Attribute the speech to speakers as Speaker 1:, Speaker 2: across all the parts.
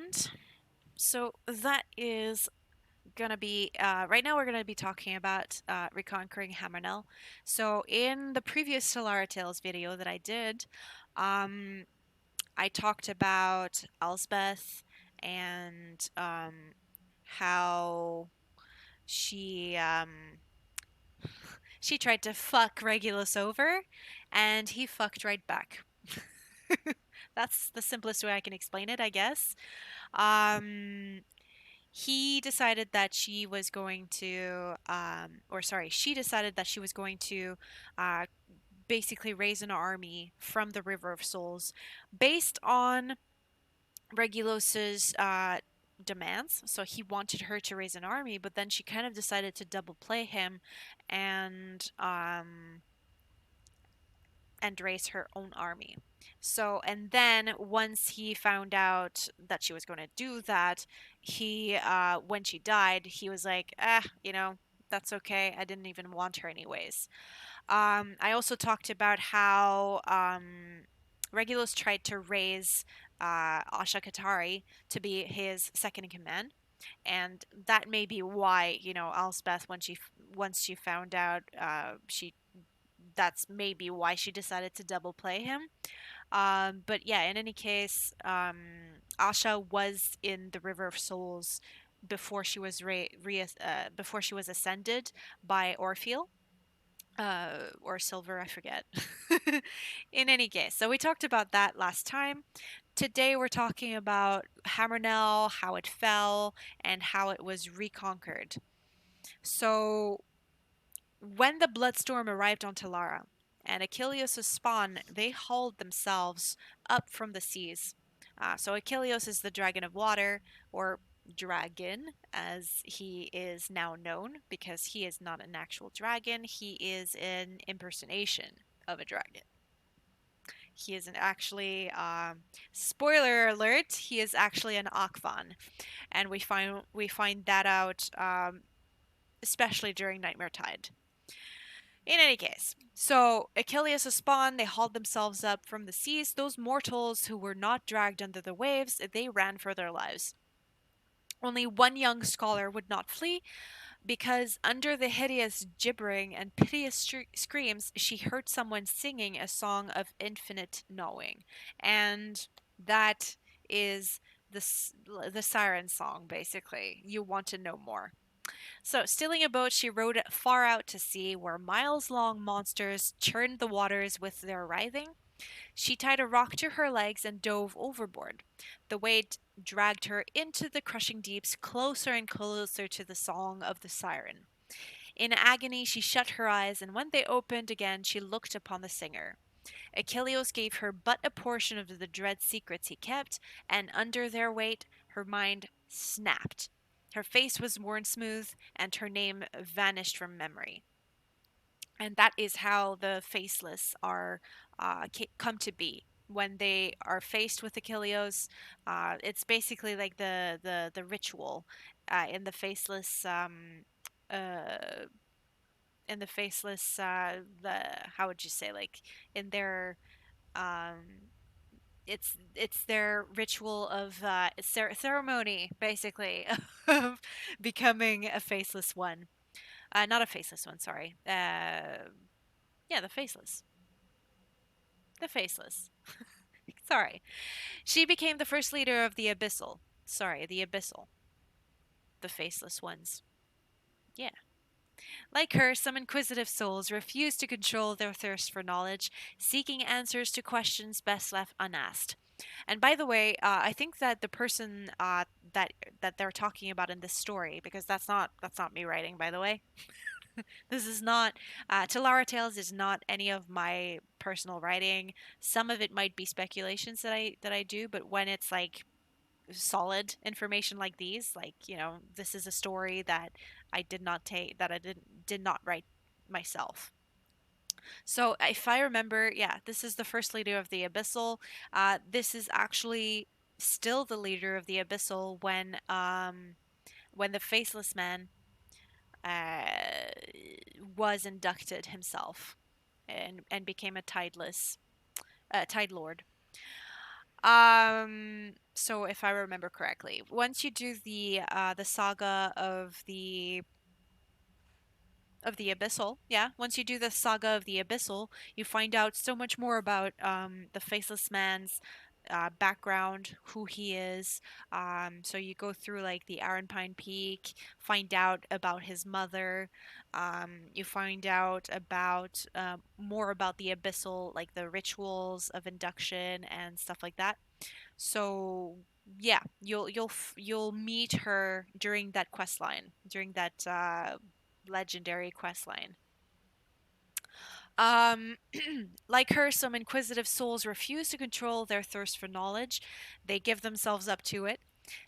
Speaker 1: And so that is gonna be right now we're gonna be talking about reconquering Hammerknell. So in the previous Telara Tales video that I did, um, I talked about Elsbeth and how she she tried to fuck Regulus over, and he fucked right back. That's the simplest way I can explain it, I guess. Um, he decided that she was going to, or sorry, she decided that she was going to uh, basically raise an army from the River of Souls based on Regulus's demands. So he wanted her to raise an army, but then she kind of decided to double play him and raise her own army. So, and then once he found out that she was going to do that, when she died, he was like, that's okay. I didn't even want her anyways. I also talked about how Regulus tried to raise Asha Katari to be his second in command. And that may be why, Elspeth, once she found out, that's maybe why she decided to double play him. But yeah, in any case, Asha was in the River of Souls before she was before she was ascended by Orpheal. Or Silver, I forget. In any case, so we talked about that last time. Today we're talking about Hammernell, how it fell, and how it was reconquered. So when the Bloodstorm arrived on Telara and Achilleos' spawn, they hauled themselves up from the seas. So Achilleos is the dragon of water, or dragon, as he is now known, because he is not an actual dragon. He is an impersonation of a dragon. He isn't actually, spoiler alert, he is actually an Akvan, and we find that out, especially during Nightmare Tide. In any case, so Achilles' spawn, they hauled themselves up from the seas. Those mortals who were not dragged under the waves, they ran for their lives. Only one young scholar would not flee, because under the hideous gibbering and piteous screams, she heard someone singing a song of infinite knowing. And that is the siren song, basically. You want to know more. So, stealing a boat, she rowed far out to sea, where miles long monsters churned the waters with their writhing. She tied a rock to her legs and dove overboard. The weight dragged her into the crushing deeps, closer and closer to the song of the siren. In agony, she shut her eyes, and when they opened again, she looked upon the singer. Achilles gave her but a portion of the dread secrets he kept, and under their weight, her mind snapped. Her face was worn smooth, and her name vanished from memory. And that is how the faceless are come to be. When they are faced with Achilles, it's basically like the ritual in the faceless uh, the how would you say, like, in their um, it's their ritual of ceremony, basically, of becoming a faceless one. Not a faceless one, sorry. Yeah, the faceless. Sorry. She became the first leader of the abyssal. Sorry, the abyssal. The faceless ones. Yeah. Like her, some inquisitive souls refuse to control their thirst for knowledge, seeking answers to questions best left unasked. And by the way, I think that the person that they're talking about in this story, because that's not me writing, by the way. This is not Telara Tales is not any of my personal writing. Some of it might be speculations that I do, but when it's like solid information like these, like, this is a story that I did not write myself. So if I remember, yeah, this is the first leader of the Abyssal. This is actually still the leader of the Abyssal when the Faceless Man uh, was inducted himself and became a Tide Lord. So if I remember correctly, once you do the saga of the Abyssal. Yeah, once you do the saga of the Abyssal, you find out so much more about the Faceless Man's background, who he is. So you go through like the Pine Peak, find out about his mother. You find out about more about the Abyssal, like the rituals of induction and stuff like that. So yeah, you'll meet her during that quest line, during that legendary quest line. Um, like her, some inquisitive souls refuse to control their thirst for knowledge. They give themselves up to it,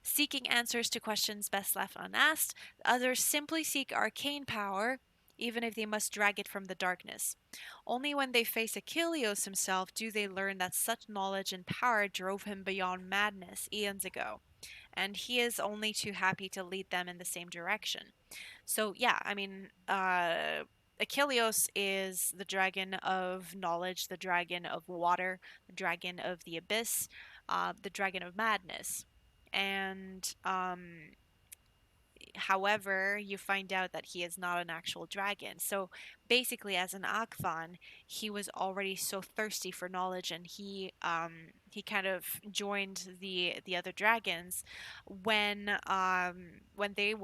Speaker 1: seeking answers to questions best left unasked. Others simply seek arcane power, even if they must drag it from the darkness. Only when they face Achilleos himself do they learn that such knowledge and power drove him beyond madness eons ago, and he is only too happy to lead them in the same direction. So yeah, I mean, Achilleos is the dragon of knowledge, the dragon of water, the dragon of the abyss, the dragon of madness. And however, you find out that he is not an actual dragon. So basically, as an Akvan, he was already so thirsty for knowledge, and he kind of joined the other dragons when they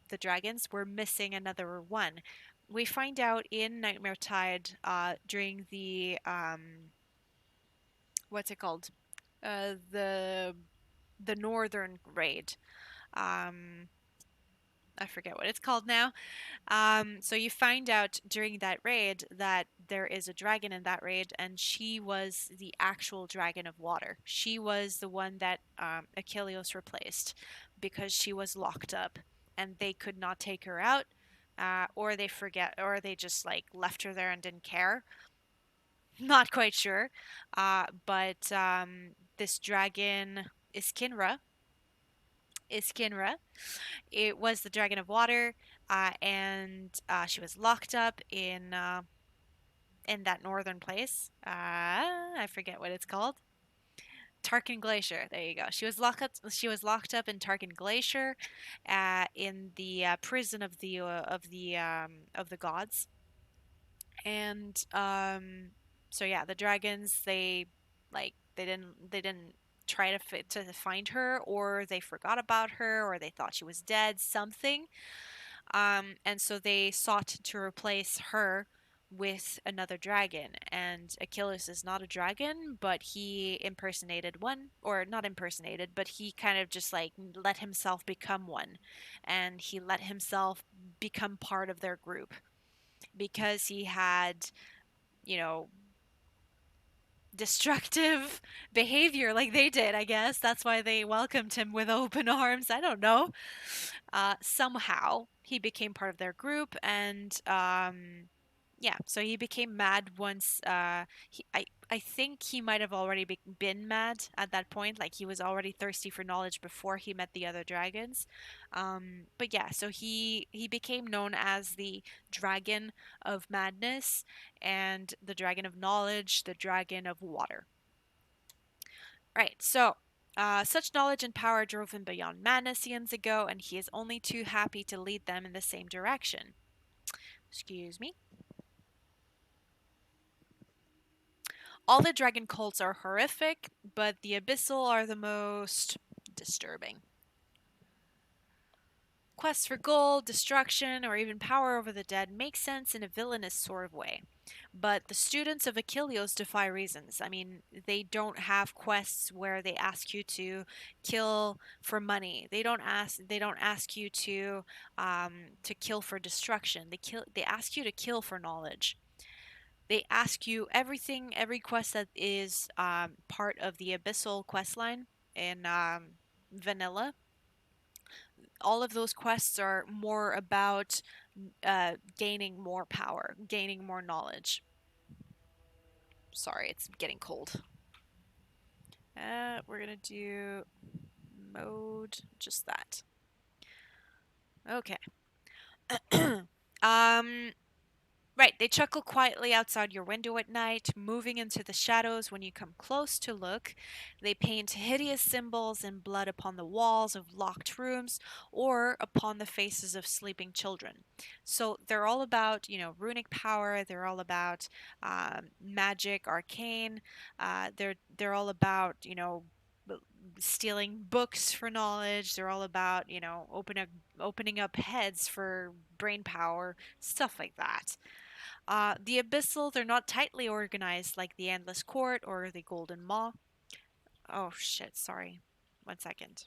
Speaker 1: the dragons were missing another one. We find out in Nightmare Tide during the what's it called? The northern raid. Um, I forget what it's called now. So you find out during that raid that there is a dragon in that raid, and she was the actual dragon of water. She was the one that Achilleos replaced because she was locked up, and they could not take her out, or they forget, or they just like left her there and didn't care. Not quite sure, but this dragon Iskinra. It was the Dragon of Water, and she was locked up in that northern place. I forget what it's called. Tarkin Glacier. There you go. She was locked up. She was locked up in Tarkin Glacier, in the prison of the gods. And so yeah, the dragons they didn't try to find her, or they forgot about her, or they thought she was dead, something. And so they sought to replace her with another dragon. And Achilles is not a dragon, but he impersonated one, or not impersonated, but he kind of just like let himself become one. And he let himself become part of their group because he had, you know, destructive behavior like they did, I guess. That's why they welcomed him with open arms. I don't know. Somehow he became part of their group, and yeah, so he became mad once. I think he might have already been mad at that point, like he was already thirsty for knowledge before he met the other dragons. But yeah, so he became known as the Dragon of Madness and the Dragon of Knowledge, the Dragon of Water. Right, so such knowledge and power drove him beyond madness eons ago, and he is only too happy to lead them in the same direction. Excuse me. All the dragon cults are horrific, but the abyssal are the most disturbing. Quests for gold, destruction, or even power over the dead make sense in a villainous sort of way. But the students of Achilleos defy reasons. I mean, they don't have quests where they ask you to kill for money. They don't ask you to kill for destruction. They ask you to kill for knowledge. They ask you every quest that is part of the abyssal quest line in vanilla. All of those quests are more about gaining more power, gaining more knowledge. Sorry, it's getting cold. We're gonna do mode, just that. Okay. um, Right, they chuckle quietly outside your window at night, moving into the shadows when you come close to look. They paint hideous symbols in blood upon the walls of locked rooms or upon the faces of sleeping children. So they're all about, runic power. They're all about magic, arcane. They're all about, b- stealing books for knowledge. They're all about, opening up heads for brain power, stuff like that. The Abyssal, they're not tightly organized like the Endless Court or the Golden Maw. Oh shit, sorry. 1 second.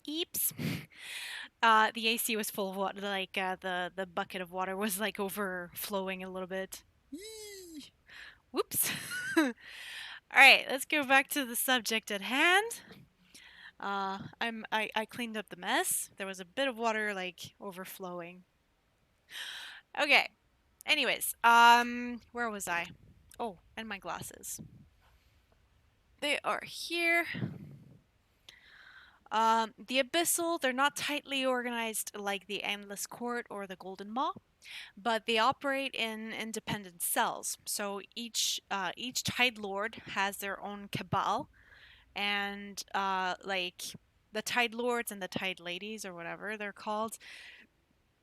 Speaker 1: Eeps. The AC was full of water, like the bucket of water was like overflowing a little bit. Yee. Whoops. All right, let's go back to the subject at hand. I cleaned up the mess. There was a bit of water like overflowing. Okay. Anyways, where was I? Oh, and my glasses. They are here. The Abyssal, they're not tightly organized like the Endless Court or the Golden Maw, but they operate in independent cells. So each Tide Lord has their own cabal, and like the Tide Lords and the Tide Ladies or whatever they're called,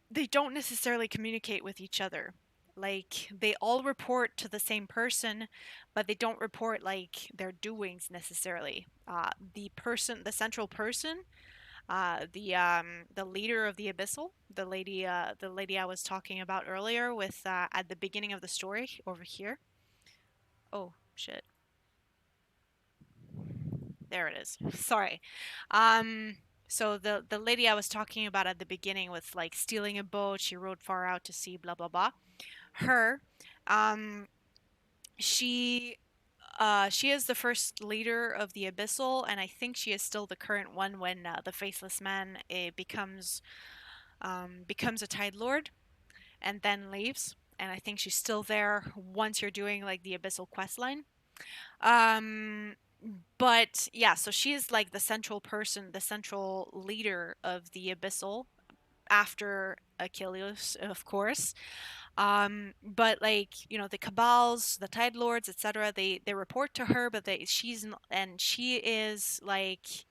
Speaker 1: they don't necessarily communicate with each other. Like they all report to the same person, but they don't report like their doings necessarily. The central person, the leader of the Abyssal, the lady I was talking about earlier with at the beginning of the story over here. Oh shit, there it is. Sorry. Um, so the lady I was talking about at the beginning with like stealing a boat, she rode far out to sea, blah blah blah. Her, um, she she is the first leader of the Abyssal, and I think she is still the current one when the Faceless Man becomes a Tide Lord and then leaves. And I think she's still there once you're doing like the Abyssal quest line. Um, but yeah, so she is like the central person, the central leader of the Abyssal after Achilles, of course. But like the cabals, the Tide Lords, etc. They report to her, but and she is like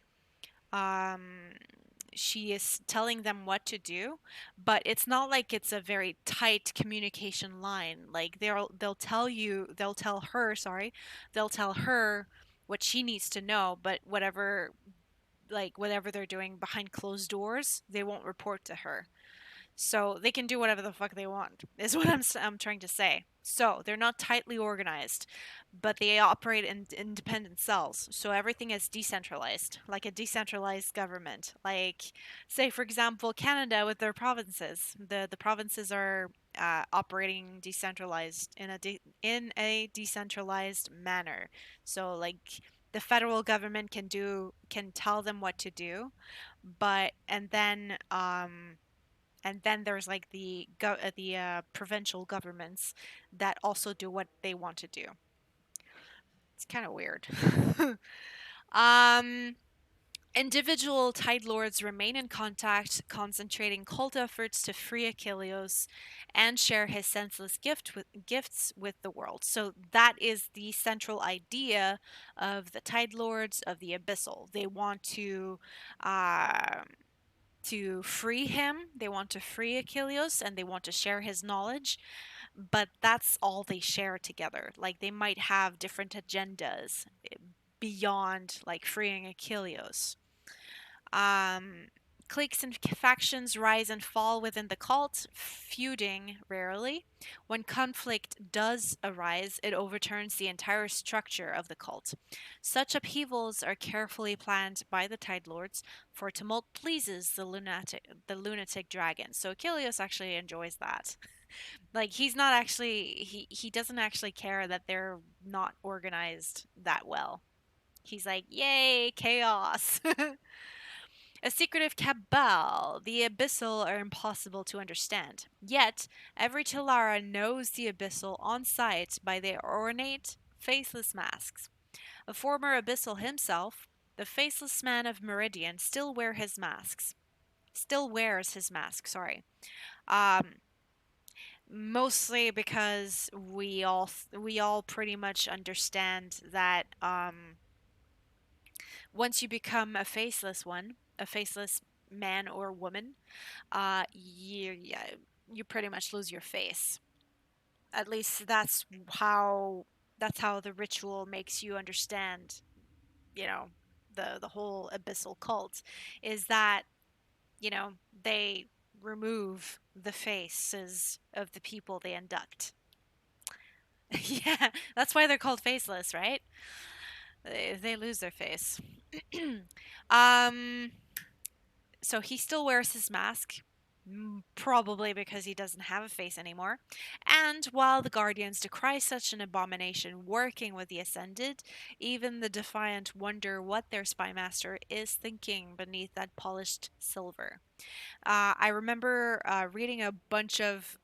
Speaker 1: um she is telling them what to do, but it's not like it's a very tight communication line. Like they'll tell her, sorry, they'll tell her what she needs to know, but whatever they're doing behind closed doors, they won't report to her. So they can do whatever the fuck they want, is what I'm trying to say. So they're not tightly organized, but they operate in independent cells. So everything is decentralized, like a decentralized government. Like, say, for example, Canada with their provinces. The provinces are operating decentralized in a decentralized manner. So like the federal government can tell them what to do, but and then there's like the provincial governments that also do what they want to do. It's kind of weird. um, Individual Tide Lords remain in contact, concentrating cult efforts to free Achilleos and share his senseless gifts with the world. So that is the central idea of the Tide Lords of the Abyssal. They want uh, to free him. They want to free Achilleos and they want to share his knowledge, but that's all they share together. Like they might have different agendas beyond like freeing Achilleos. Um, Cliques and factions rise and fall within the cult, feuding rarely. When conflict does arise, it overturns the entire structure of the cult. Such upheavals are carefully planned by the Tide Lords, for tumult pleases the lunatic dragon. So Achilles actually enjoys that. Like he's not actually he doesn't actually care that they're not organized that well. He's like, "Yay, chaos." A secretive cabal, the Abyssal are impossible to understand. Yet, every Telara knows the Abyssal on sight by their ornate, faceless masks. A former Abyssal himself, the faceless man of Meridian, Still wears his mask, sorry. Um, Mostly because we all pretty much understand that once you become a faceless man or woman, yeah, you pretty much lose your face. At least that's how the ritual makes you understand, you know, the whole abyssal cult is that, you know, they remove the faces of the people they induct. Yeah, that's why they're called faceless, right? They lose their face. um so he still wears his mask, probably because he doesn't have a face anymore. And while the Guardians decry such an abomination working with the Ascended, even the Defiant wonder what their spy master is thinking beneath that polished silver. I remember reading a bunch of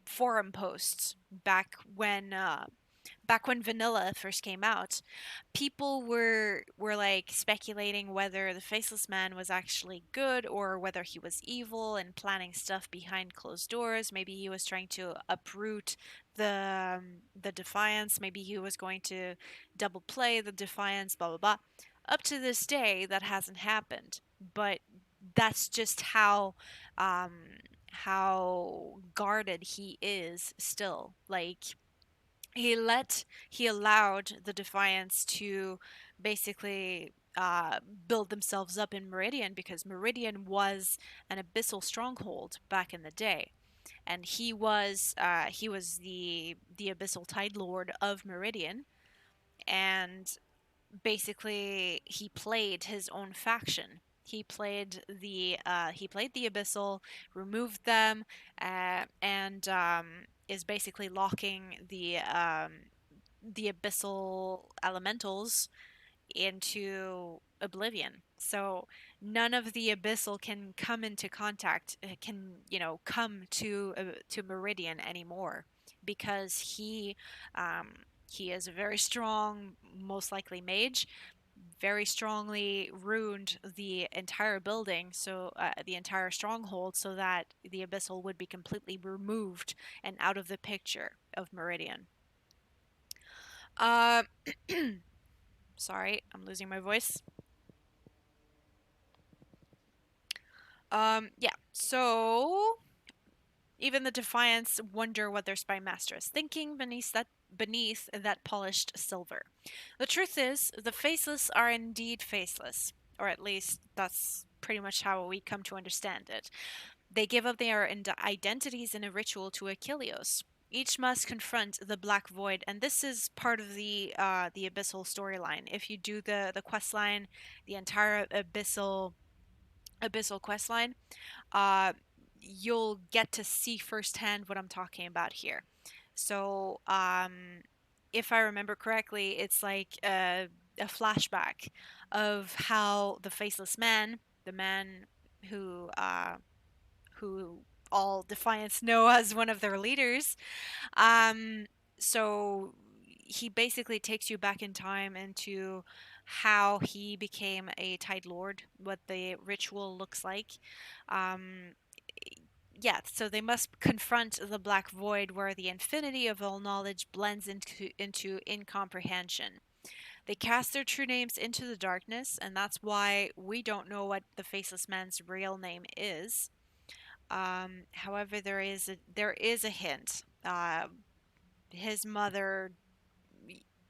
Speaker 1: forum posts back when vanilla first came out. People were like speculating whether the faceless man was actually good or whether he was evil and planning stuff behind closed doors. Maybe he was trying to uproot the defiance. Maybe he was going to double play the defiance, blah blah blah. Up to this day that hasn't happened, but that's just um how guarded he is still. Like he allowed the Defiants to basically build themselves up in Meridian because Meridian was an abyssal stronghold back in the day, and he was the abyssal tide lord of Meridian, and basically he played his own faction. He played the abyssal, removed them, and is basically locking the abyssal elementals into oblivion. So none of the abyssal can come into contact, can come to Meridian anymore because he is a very strong, most likely mage, very strongly ruined the entire building, so the entire stronghold, so that the abyssal would be completely removed and out of the picture of Meridian. Uh, Sorry, I'm losing my voice. Yeah. So even the Defiants wonder what their spy master is thinking beneath that polished silver. The truth is, the faceless are indeed faceless, or at least that's pretty much how we come to understand it. They give up their identities in a ritual to Achilleos. Each must confront the Black Void, and this is part of the Abyssal storyline. If you do the quest line, the entire Abyssal quest line, uh, you'll get to see firsthand what I'm talking about here. So, if I remember correctly, it's like a flashback of how the Faceless Man, the man who uh, who all Defiance know as one of their leaders. Um, so he basically takes you back in time into how he became a Tide Lord, what the ritual looks like. Um, yeah, so they must confront the black void where the infinity of all knowledge blends into incomprehension. They cast their true names into the darkness, and that's why we don't know what the Faceless Man's real name is. However, there is a hint. His mother,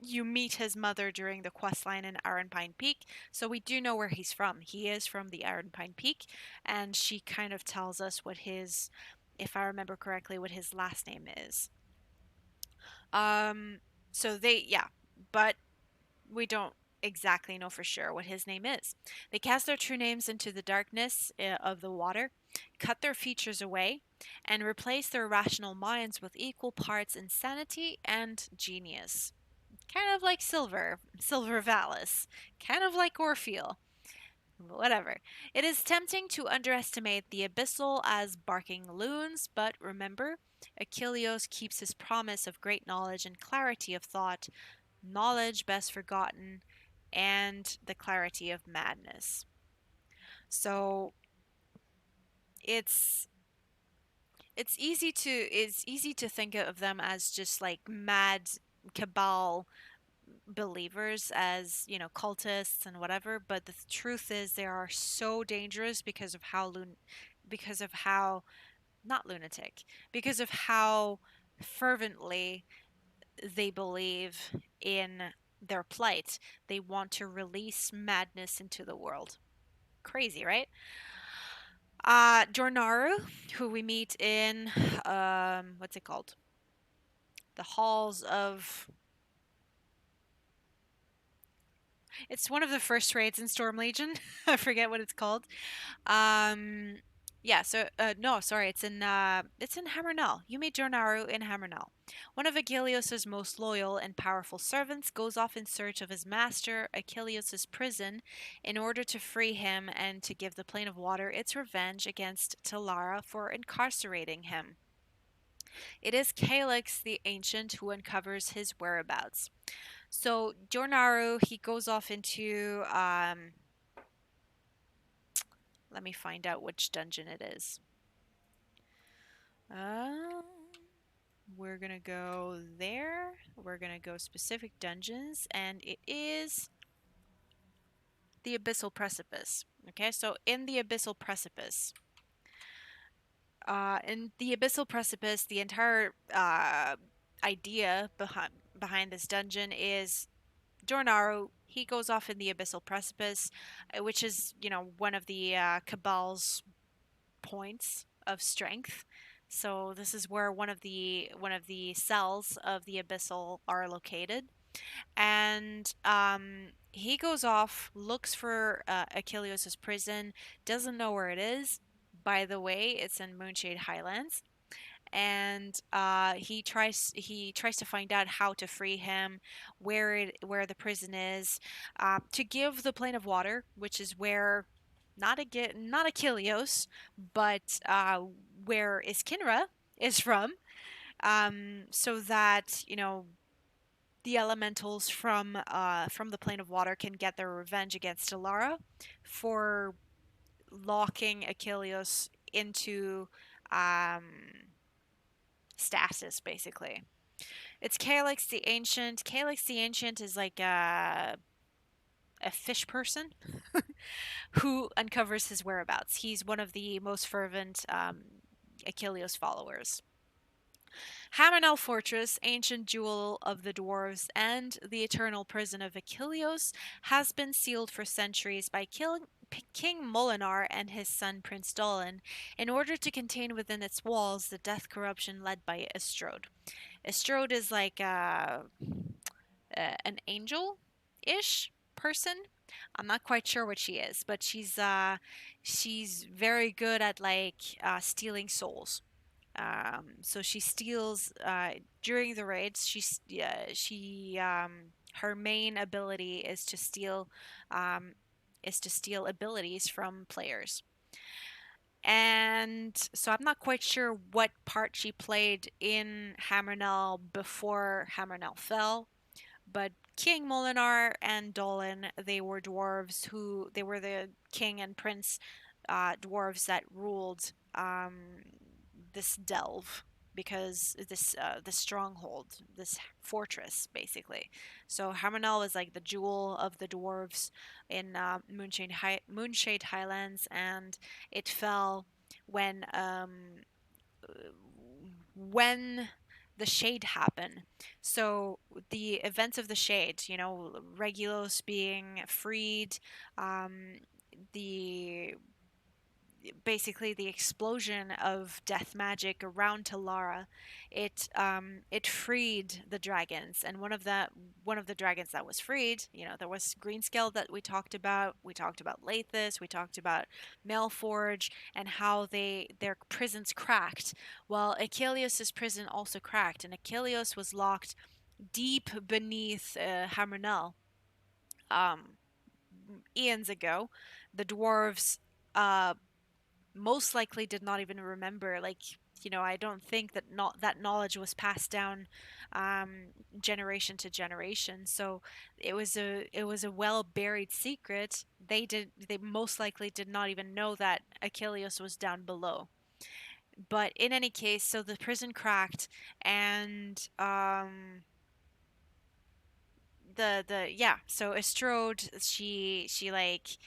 Speaker 1: you meet his mother during the quest line in Iron Pine Peak, so we do know where he's from. He is from the Iron Pine Peak, and she kind of tells us what his, if I remember correctly, what his last name is. Um, yeah, but we don't exactly know for sure what his name is. They cast their true names into the darkness of the water, cut their features away, and replace their rational minds with equal parts insanity and genius. Kind of like Silver Valis, kind of like Orpheal. Whatever. It is tempting to underestimate the Abyssal as barking loons, but remember, Achilleos keeps his promise of great knowledge and clarity of thought, knowledge best forgotten, and the clarity of madness. So it's it's easy to think of them as just like mad cabal believers, as cultists and whatever, but the truth is they are so dangerous because of how not lunatic, because of how fervently they believe in their plight. They want to release madness into the world. Crazy, right? Jornaru, who we meet in what's it called? The halls of It's one of the first raids in Storm Legion. I forget what it's called. Um, yeah. So no, sorry. It's in Hammerknell. You meet Jornaru in Hammerknell. One of Achilleus's most loyal and powerful servants goes off in search of his master, Achilleus's prison, in order to free him and to give the Plane of Water its revenge against Telara for incarcerating him. It is Calyx the Ancient who uncovers his whereabouts. So Jornaru, he goes off into let me find out which dungeon it is. Um, we're gonna go there. We're gonna go specific dungeons, and it is the Abyssal Precipice. Okay, so in the Abyssal Precipice, the entire idea behind this dungeon is Dornaru. He goes off in the Abyssal Precipice, which is one of the Cabal's points of strength. So this is where one of the cells of the Abyssal are located, and he goes off, looks for Achilleos' prison, doesn't know where it is. By the way, it's in Moonshade Highlands, and he tries to find out how to free him, where the prison is, to give the Plane of Water, which is where not Achilleos, but where Iskinra is so that the elementals from the Plane of Water can get their revenge against Telara for locking Achilleos into um, stasis, basically. It's Calyx the Ancient. Calyx the Ancient is like a fish person who uncovers his whereabouts. He's one of the most fervent Achilleos followers. Hammerknell Fortress, ancient jewel of the dwarves and the eternal prison of Achilleos, has been sealed for centuries by King Molinar and his son Prince Dolan in order to contain within its walls the death corruption led by Estrode. Estrode is like an angel-ish person. I'm not quite sure what she is, but she's very good at like stealing souls. So she steals during the raids. Her main ability um, is to steal abilities from players. And so I'm not quite sure what part she played in Hammerknell before Hammerknell fell, but King Molinar and Dolan, they were dwarves who they were the king and prince dwarves that ruled this delve because this stronghold, this fortress, basically. So Harmonel was like the jewel of the dwarves in Moonshade Highlands, and it fell when when the shade happened. So the events of the shade, Regulus being freed, um, the basically the explosion of death magic around Telara, it freed the dragons, and one of the dragons that was freed, there was Greenscale that we talked about. We talked about Lathis. We talked about Malforge and how their prisons cracked. Well, Achilles' prison also cracked, and Achilles was locked deep beneath Hamernel. Um, Eons ago, the dwarves uh, most likely did not even remember. Like, I don't think that not that knowledge was passed down um, generation to generation. So it was a well buried secret. They most likely did not even know that Achilles was down below. But in any case, so the prison cracked, and the yeah, so Estrode, she like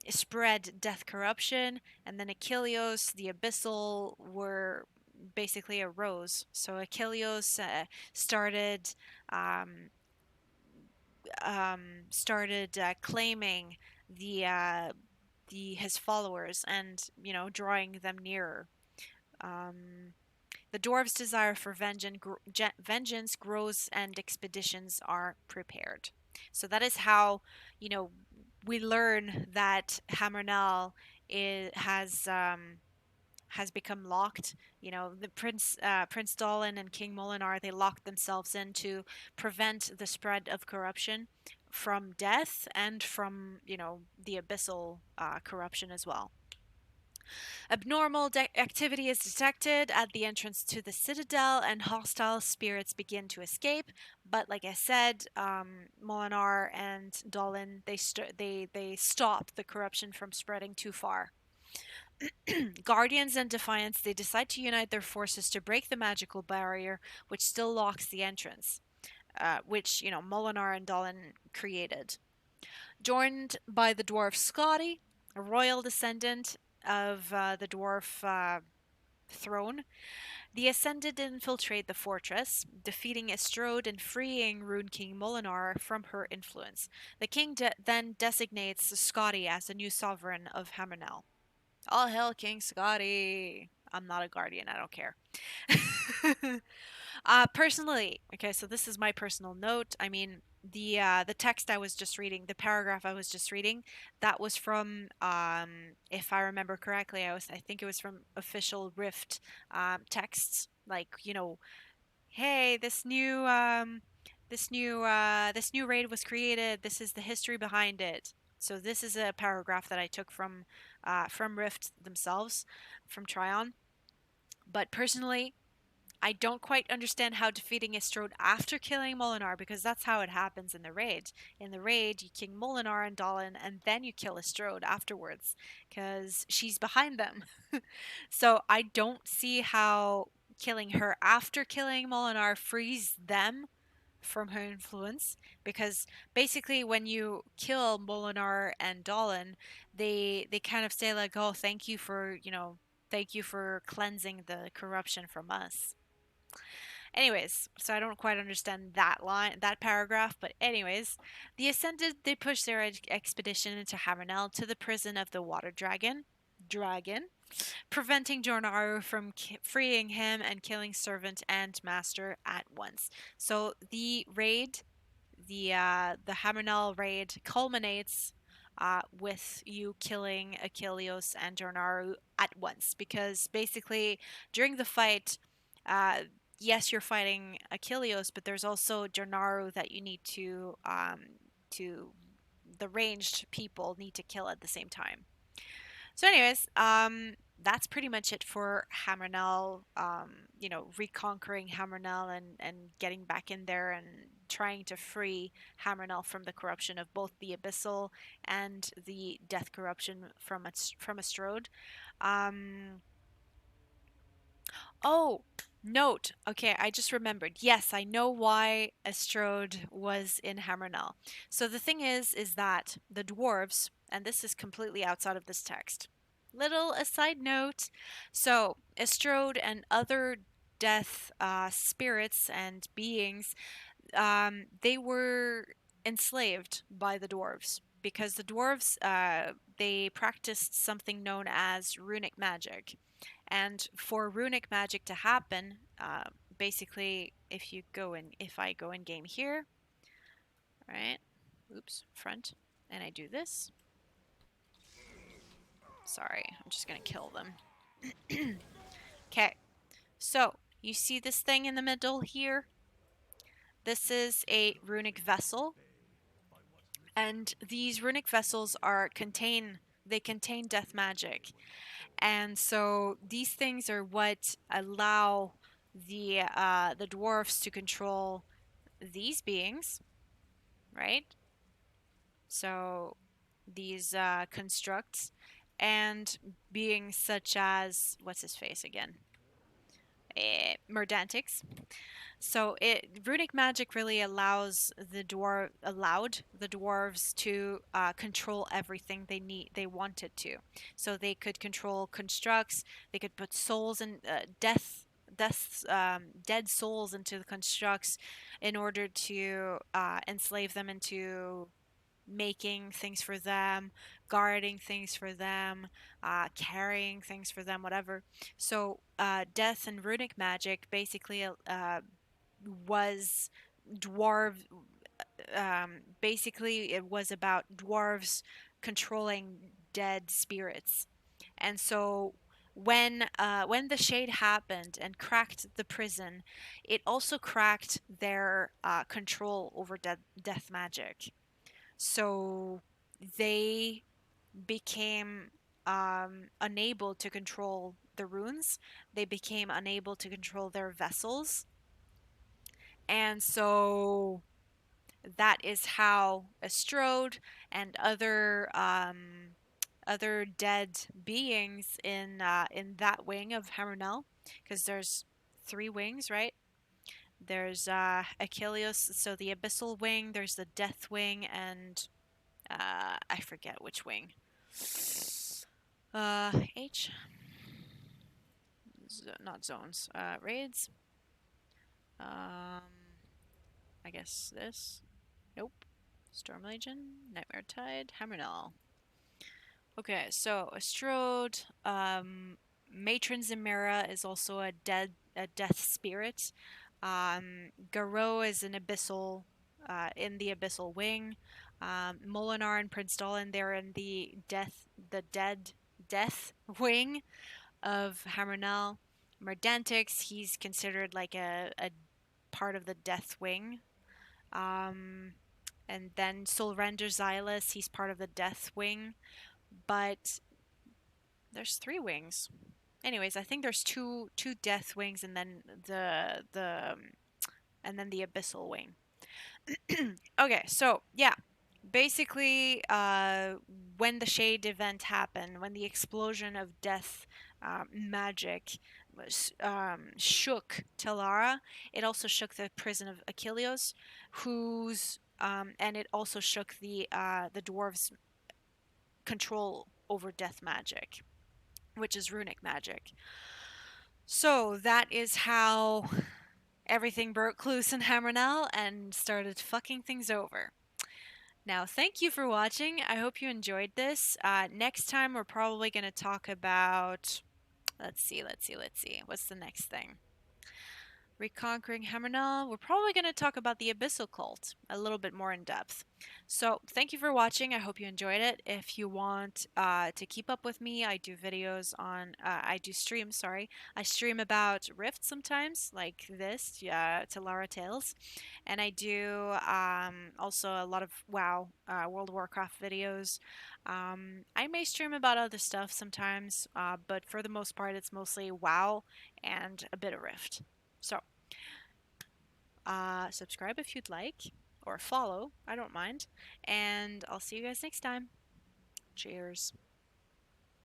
Speaker 1: spread death corruption, and then Achilleos, the abyssal, were basically arose. So Achilleos started um, claiming the his followers, and drawing them nearer. Um, the dwarves' desire for vengeance grows, and expeditions are prepared. So that is how, you know, we learn that Hammerknell has become locked. The Prince Dolan and King Molinar, they locked themselves in to prevent the spread of corruption from death and from the abyssal corruption as well. Abnormal activity is detected at the entrance to the citadel, and hostile spirits begin to escape. But like I said, Molinar and Dolan, they stop the corruption from spreading too far. Guardians and Defiance, they decide to unite their forces to break the magical barrier, which still locks the entrance, which Molinar and Dolan created. Joined by the dwarf Scotty, a royal descendant of the dwarf throne, the Ascended infiltrate the fortress, defeating Estrode and freeing Rune King Molinar from her influence. The king then designates Scotty as the new sovereign of Hammerknell. All hail King Scotty! I'm not a guardian, I don't care. Personally, okay, so this is my personal note. I mean, the text I was just reading, the paragraph I was just reading, that was from if I remember correctly, I think it was from official Rift texts, like, hey, this new raid was created. This is the history behind it. So this is a paragraph that I took from Rift themselves, from Tryon. But personally, I don't quite understand how defeating Estrode after killing Molinar, because that's how it happens in the raid. In the raid, you king Molinar and Dolan, and then you kill Estrode afterwards, because she's behind them. So I don't see how killing her after killing Molinar frees them from her influence, because basically when you kill Molinar and Dolan, they kind of say like, oh, thank you for cleansing the corruption from us. Anyways, so I don't quite understand that line, that paragraph, but anyways, the Ascended they push their expedition into Hammerknell to the prison of the Water Dragon, preventing Jornaru from freeing him and killing servant and master at once. So the Hammerknell raid culminates with you killing Achilleos and Jornaru at once, because basically during the fight, uh, yes, you're fighting Achilleos, but there's also Jornaru that you need to the ranged people need to kill at the same time. So, anyways, that's pretty much it for Hammerknell. Reconquering Hammerknell and getting back in there and trying to free Hammerknell from the corruption of both the Abyssal and the death corruption from Astrode. Um, Oh, note. Okay, I just remembered. Yes, I know why Estrode was in Hammerknell. So the thing is that the dwarves, and this is completely outside of this text. Little aside note. So Estrode and other death spirits and beings, they were enslaved by the dwarves because the dwarves they practiced something known as runic magic, and for runic magic to happen, basically, if I go in game here, right? Oops, front, and I do this. Sorry, I'm just gonna kill them. Okay, so you see this thing in the middle here? This is a runic vessel, and these runic vessels they contain death magic. And so these things are what allow the dwarfs to control these beings, right? So these constructs and beings such as what's his face again? Merdantix. So runic magic really allowed the dwarves to control everything they wanted to. So they could control constructs. They could put souls and dead souls into the constructs in order to enslave them into making things for them, guarding things for them, carrying things for them, whatever. So death and runic magic basically was dwarf. Basically, it was about dwarves controlling dead spirits, and so when the shade happened and cracked the prison, it also cracked their control over death magic. So they became unable to control the runes. They became unable to control their vessels. And so that is how Estrode and other dead beings in that wing of Hammerknell, because there's three wings, right? There's Achilleos, so the Abyssal wing. There's the Death wing, and I forget which wing. H. Not zones. Raids. Um, I guess this. Nope. Storm Legion, Nightmare Tide, Hammerknell. Okay, so Astrode, Matron Zemira is also a death spirit. Garou is an abyssal, in the abyssal wing. Molinar and Prince Dolan, they're in the dead death wing of Hammerknell. Merdantix, he's considered like a part of the death wing. Um, and then Solrender Xylus, he's part of the death wing. But there's three wings. Anyways, I think there's two death wings and then the abyssal wing. Okay, so yeah, basically, when the shade event happened, when the explosion of death magic shook Telara, it also shook the prison of Achilleos, and it also shook the dwarves' control over death magic, which is runic magic. So that is how Everything broke loose in Hammerknell and started fucking things over. Now, thank you for watching. I hope you enjoyed this. Next time, we're probably going to talk about. Let's see. What's the next thing? Reconquering Hammerknell. We're probably going to talk about the Abyssal Cult a little bit more in depth. So, thank you for watching. I hope you enjoyed it. If you want to keep up with me, I do videos on. I do streams. Sorry, I stream about Rift sometimes, like this, Telara Tales, and I do also a lot of WoW, World of Warcraft videos. I may stream about other stuff sometimes, but for the most part, it's mostly WoW and a bit of Rift. So, subscribe if you'd like, or follow, I don't mind. And I'll see you guys next time. Cheers.